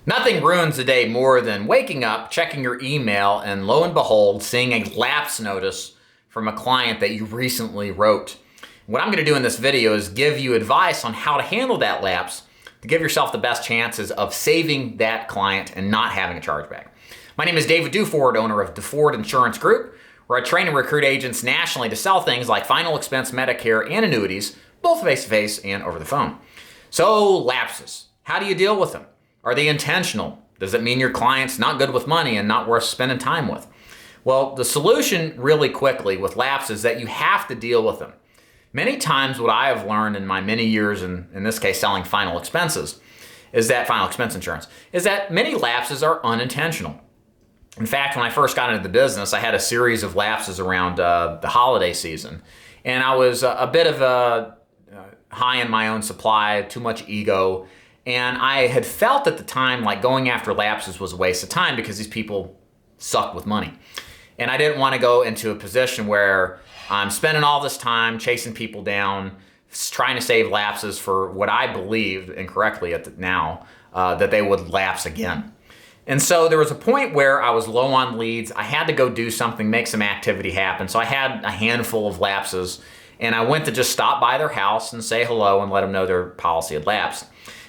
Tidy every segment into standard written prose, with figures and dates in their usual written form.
Nothing ruins the day more than waking up, checking your email, and lo and behold, seeing a lapse notice from a client that you recently wrote. What I'm going to do in this video is give you advice on how to handle that lapse to give yourself the best chances of saving that client and not having a chargeback. My name is David Duford, owner of Duford Insurance Group, where I train and recruit agents nationally to sell things like final expense Medicare and annuities, both face-to-face and over the phone. So lapses, how do you deal with them? Are they intentional? Does it mean your client's not good with money and not worth spending time with? Well, the solution really quickly with lapses is that you have to deal with them. Many times what I have learned in my many years, in this case selling final expenses, final expense insurance, is that many lapses are unintentional. In fact, when I first got into the business, I had a series of lapses around the holiday season. And I was a bit of a high in my own supply, too much ego. And I had felt at the time like going after lapses was a waste of time because these people suck with money. And I didn't want to go into a position where I'm spending all this time chasing people down, trying to save lapses for what I believed incorrectly that they would lapse again. And so there was a point where I was low on leads. I had to go do something, make some activity happen. So I had a handful of lapses, and I went to just stop by their house and say hello and let them know their policy had lapsed.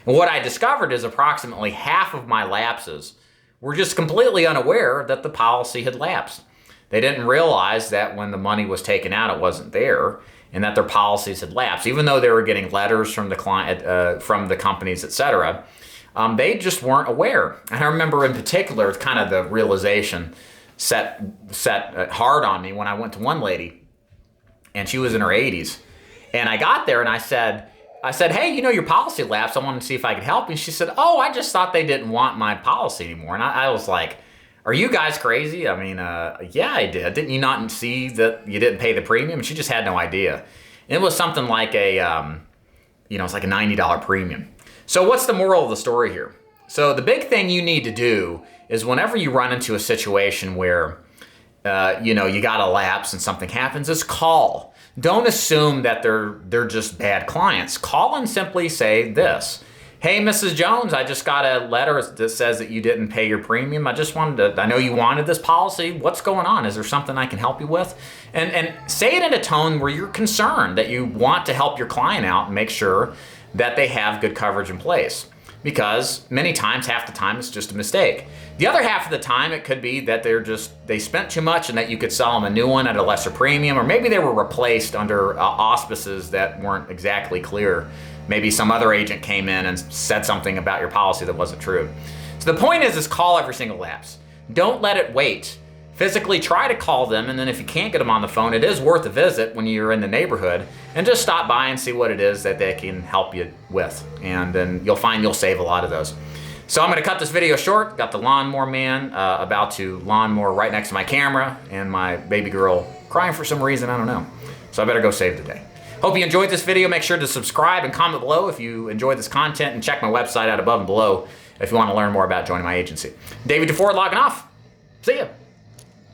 And what I discovered is approximately half of my lapses were just completely unaware that the policy had lapsed. They didn't realize that when the money was taken out, it wasn't there, and that their policies had lapsed. Even though they were getting letters from the client, from the companies, etc., they just weren't aware. And I remember in particular, kind of the realization set hard on me when I went to one lady, and she was in her 80s, and I got there and I said, hey, your policy lapsed. I wanted to see if I could help. And she said, oh, I just thought they didn't want my policy anymore. And I was like, are you guys crazy? I mean, yeah, I did. Didn't you not see that you didn't pay the premium? And she just had no idea. It was something like it's like a $90 premium. So what's the moral of the story here? So the big thing you need to do is whenever you run into a situation where, you got a lapse and something happens, is call. Don't assume that they're just bad clients. Call and simply say this. Hey, Mrs. Jones, I just got a letter that says that you didn't pay your premium. I know you wanted this policy. What's going on? Is there something I can help you with? And say it in a tone where you're concerned, that you want to help your client out and make sure that they have good coverage in place. Because many times, half the time, it's just a mistake. The other half of the time, it could be that they spent too much and that you could sell them a new one at a lesser premium, or maybe they were replaced under auspices that weren't exactly clear. Maybe some other agent came in and said something about your policy that wasn't true. So the point is call every single lapse. Don't let it wait. Physically try to call them, and then if you can't get them on the phone, it is worth a visit when you're in the neighborhood, and just stop by and see what it is that they can help you with. And then you'll find you'll save a lot of those. So I'm going to cut this video short. Got the lawnmower man about to lawnmower right next to my camera, and my baby girl crying for some reason, I don't know. So I better go save the day. Hope you enjoyed this video. Make sure to subscribe and comment below if you enjoyed this content, and check my website out above and below if you want to learn more about joining my agency. David Duford logging off. See ya.